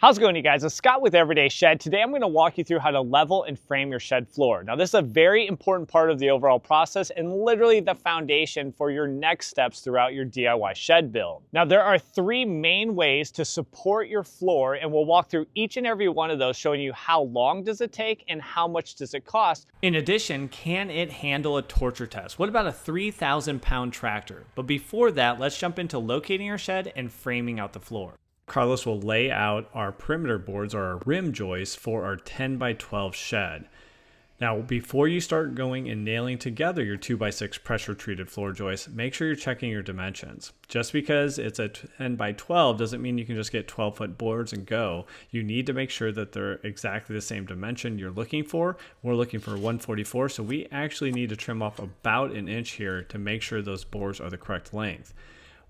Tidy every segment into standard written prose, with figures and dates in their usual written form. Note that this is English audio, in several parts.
How's it going, you guys? It's Scott with Everyday Shed. Today I'm going to walk you through how to level and frame your shed floor. Now this is a very important part of the overall process and literally the foundation for your next steps throughout your DIY shed build. Now there are three main ways to support your floor, and we'll walk through each and every one of those, showing you how long does it take and how much does it cost. In addition, can it handle a torture test? What about a 3,000-pound tractor? But before that, let's jump into locating your shed and framing out the floor. Carlos will lay out our perimeter boards or our rim joists for our 10 by 12 shed. Now, before you start going and nailing together your 2x6 pressure treated floor joists, make sure you're checking your dimensions. Just because it's a 10 by 12 doesn't mean you can just get 12-foot boards and go. You need to make sure that they're exactly the same dimension you're looking for. We're looking for 144, so we actually need to trim off about an inch here to make sure those boards are the correct length.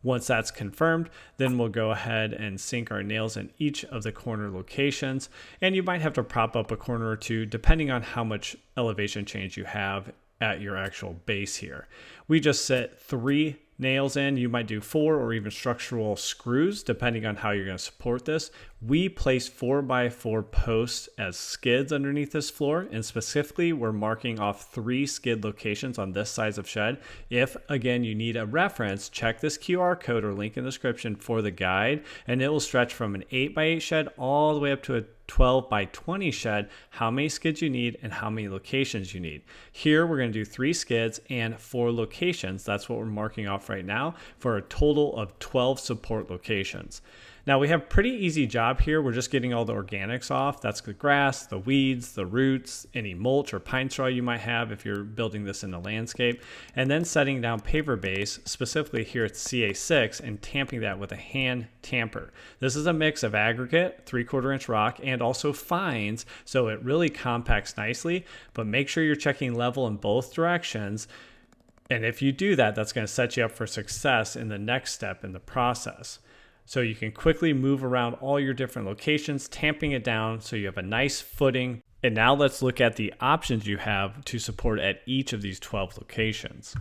Once that's confirmed, then we'll go ahead and sink our nails in each of the corner locations, and you might have to prop up a corner or two depending on how much elevation change you have at your actual base here. We just set 3 nails in. You might do 4 or even structural screws depending on how you're going to support this. We place 4x4 posts as skids underneath this floor, and specifically we're marking off 3 skid locations on this size of shed. If again you need a reference, check this QR code or link in the description for the guide, and it will stretch from an 8x8 shed all the way up to a 12 by 20 shed, how many skids you need and how many locations you need. Here we're going to do 3 skids and 4 locations. That's what we're marking off right now for a total of 12 support locations. Now we have a pretty easy job here. We're just getting all the organics off. That's the grass, the weeds, the roots, any mulch or pine straw you might have if you're building this in a landscape, and then setting down paver base, specifically here at CA6, and tamping that with a hand tamper. This is a mix of aggregate, 3/4 inch rock, and also fines, so it really compacts nicely, but make sure you're checking level in both directions. And if you do that, that's going to set you up for success in the next step in the process. So you can quickly move around all your different locations, tamping it down so you have a nice footing. And now let's look at the options you have to support at each of these 12 locations.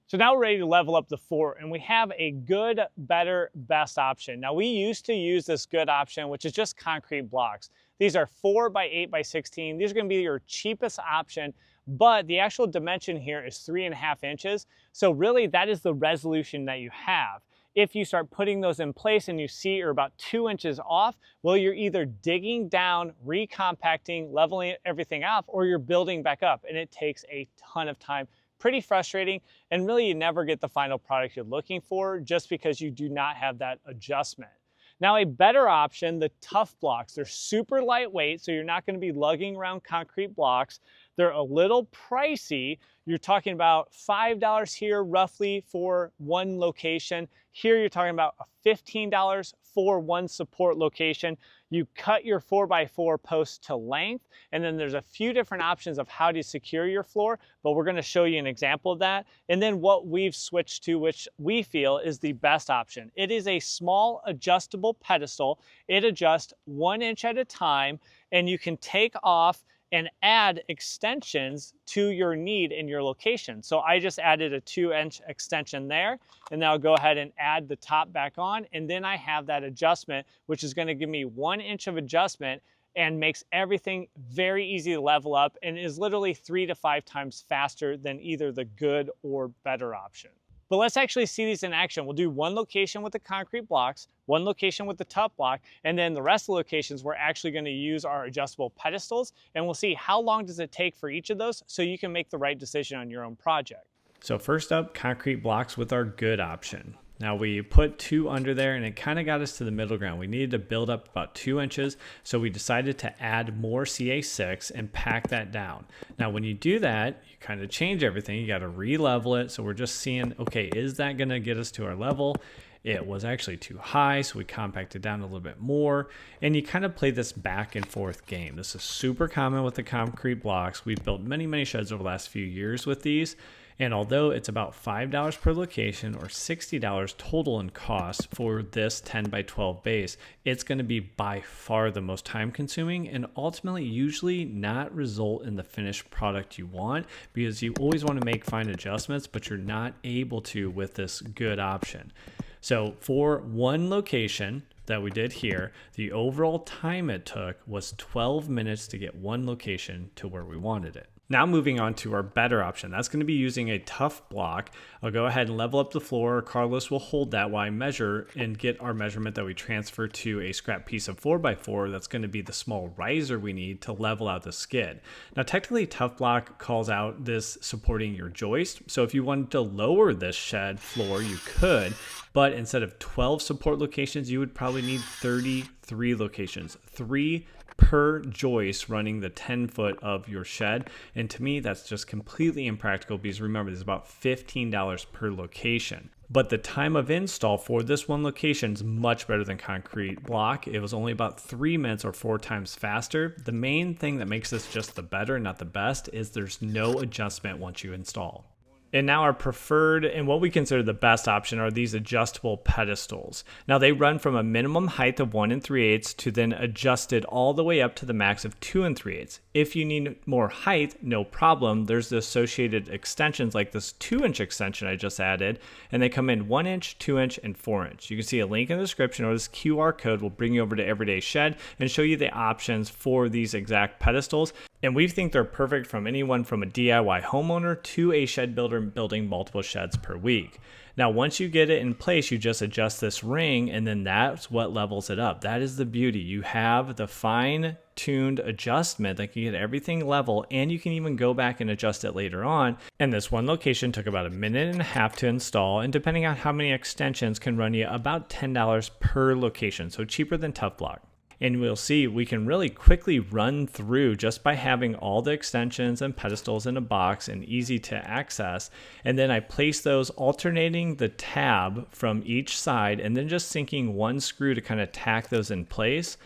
So now we're ready to level up the floor, and we have a good, better, best option. Now we used to use this good option, which is just concrete blocks. These are 4 by 8 by 16. These are going to be your cheapest option, but the actual dimension here is 3.5 inches. So really that is the resolution that you have. If you start putting those in place and you see you're about 2 inches off, well, you're either digging down, recompacting, leveling everything off, or you're building back up, and it takes a ton of time. Pretty frustrating, and really you never get the final product you're looking for just because you do not have that adjustment. Now a better option, the TuffBlocks. They're super lightweight, so you're not going to be lugging around concrete blocks. They're a little pricey. You're talking about $5 here roughly for one location. Here you're talking about $15 for one support location. You cut your 4x4 posts to length, and then there's a few different options of how to secure your floor, but we're going to show you an example of that. And then what we've switched to, which we feel is the best option. It is a small adjustable pedestal. It adjusts 1 inch at a time, and you can take off and add extensions to your need in your location. So I just added a 2-inch extension there, and now I'll go ahead and add the top back on, and then I have that adjustment, which is gonna give me 1 inch of adjustment and makes everything very easy to level up, and is literally 3 to 5 times faster than either the good or better option. But let's actually see these in action. We'll do one location with the concrete blocks, one location with the TuffBlock, and then the rest of the locations we're actually going to use our adjustable pedestals, and we'll see how long does it take for each of those so you can make the right decision on your own project. So first up, concrete blocks with our good option. Now we put 2 under there, and it kind of got us to the middle ground. We needed to build up about 2 inches, so we decided to add more CA6 and pack that down. Now when you do that, you kind of change everything. You got to re-level it. So we're just seeing, okay, is that going to get us to our level? It was actually too high, so we compacted down a little bit more, and you kind of play this back and forth game. This is super common with the concrete blocks. We've built many sheds over the last few years with these. And although it's about $5 per location or $60 total in cost for this 10 by 12 base, it's going to be by far the most time consuming and ultimately usually not result in the finished product you want, because you always want to make fine adjustments, but you're not able to with this good option. So for one location, that we did here, the overall time it took was 12 minutes to get one location to where we wanted it. Now moving on to our better option. That's going to be using a TuffBlock. I'll go ahead and level up the floor. Carlos will hold that while I measure and get our measurement that we transfer to a scrap piece of 4x4. That's going to be the small riser we need to level out the skid. Now technically TuffBlock calls out this supporting your joist. So if you wanted to lower this shed floor, you could. But instead of 12 support locations, you would probably need 33 locations. 3 per joist running the 10-foot of your shed. And to me, that's just completely impractical because remember, there's about $15 per location. But the time of install for this one location is much better than concrete block. It was only about 3 minutes or 4 times faster. The main thing that makes this just the better, not the best, is there's no adjustment once you install. And now our preferred and what we consider the best option are these adjustable pedestals. Now they run from a minimum height of 1 3/8 to then adjusted all the way up to the max of 2 3/8. If you need more height, no problem. There's the associated extensions like this 2-inch extension I just added, and they come in 1 inch, 2 inch, and 4 inch. You can see a link in the description or this QR code will bring you over to Everyday Shed and show you the options for these exact pedestals. And we think they're perfect from anyone from a DIY homeowner to a shed builder building multiple sheds per week. Now, once you get it in place, you just adjust this ring and then that's what levels it up. That is the beauty. You have the fine-tuned adjustment that can get everything level, and you can even go back and adjust it later on. And this one location took about 1.5 minutes to install, and depending on how many extensions, can run you about $10 per location, so cheaper than TuffBlock. And we'll see we can really quickly run through just by having all the extensions and pedestals in a box and easy to access. And then I place those alternating the tab from each side and then just sinking one screw to kind of tack those in place.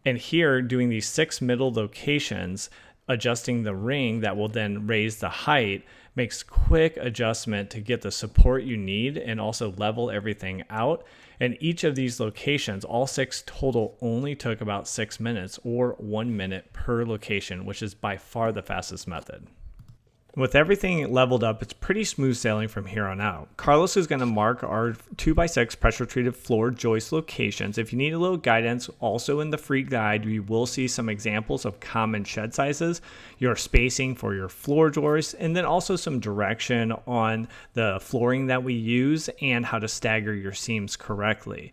And here doing these 6 middle locations, adjusting the ring that will then raise the height, makes quick adjustment to get the support you need and also level everything out. And each of these locations, all 6 total, only took about 6 minutes or 1 minute per location, which is by far the fastest method. With everything leveled up, it's pretty smooth sailing from here on out. Carlos is going to mark our 2x6 pressure treated floor joist locations. If you need a little guidance, also in the free guide, you will see some examples of common shed sizes, your spacing for your floor joists, and then also some direction on the flooring that we use and how to stagger your seams correctly.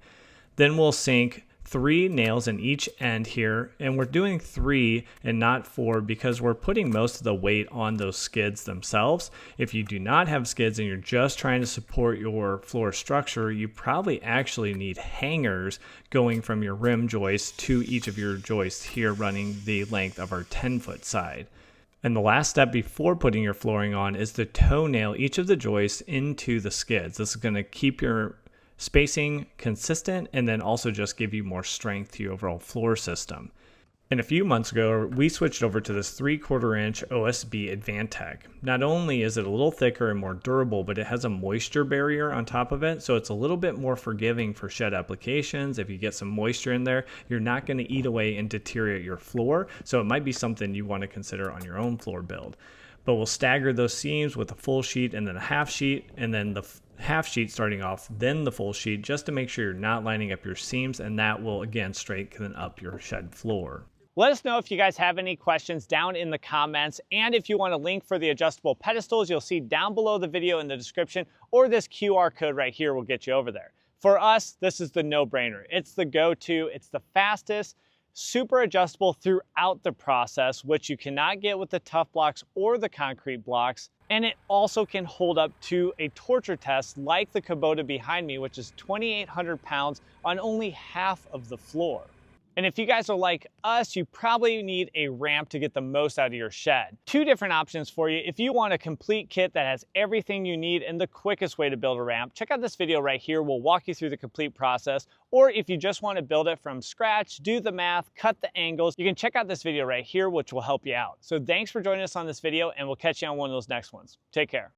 Then we'll sink 3 nails in each end here, and we're doing 3 and not 4 because we're putting most of the weight on those skids themselves. If you do not have skids and you're just trying to support your floor structure, you probably actually need hangers going from your rim joist to each of your joists here, running the length of our 10-foot side. And the last step before putting your flooring on is to toe nail each of the joists into the skids. This is going to keep your spacing consistent and then also just give you more strength to your overall floor system. And a few months ago, we switched over to this 3/4 inch OSB Advantech. Not only is it a little thicker and more durable, but it has a moisture barrier on top of it, so it's a little bit more forgiving for shed applications. If you get some moisture in there, you're not going to eat away and deteriorate your floor, so it might be something you want to consider on your own floor build. But we'll stagger those seams with a full sheet and then a half sheet, and then the half sheet starting off, then the full sheet, just to make sure you're not lining up your seams, and that will again straighten up your shed floor. Let us know if you guys have any questions down in the comments, and if you want a link for the adjustable pedestals, you'll see down below the video in the description, or this QR code right here will get you over there. For us, this is the no-brainer. It's the go-to, it's the fastest, super adjustable throughout the process, which you cannot get with the TuffBlocks or the concrete blocks. And it also can hold up to a torture test like the Kubota behind me, which is 2,800 pounds on only half of the floor. And if you guys are like us, you probably need a ramp to get the most out of your shed. 2 different options for you. If you want a complete kit that has everything you need and the quickest way to build a ramp, check out this video right here. We'll walk you through the complete process. Or if you just want to build it from scratch, do the math, cut the angles, you can check out this video right here, which will help you out. So thanks for joining us on this video, and we'll catch you on one of those next ones. Take care.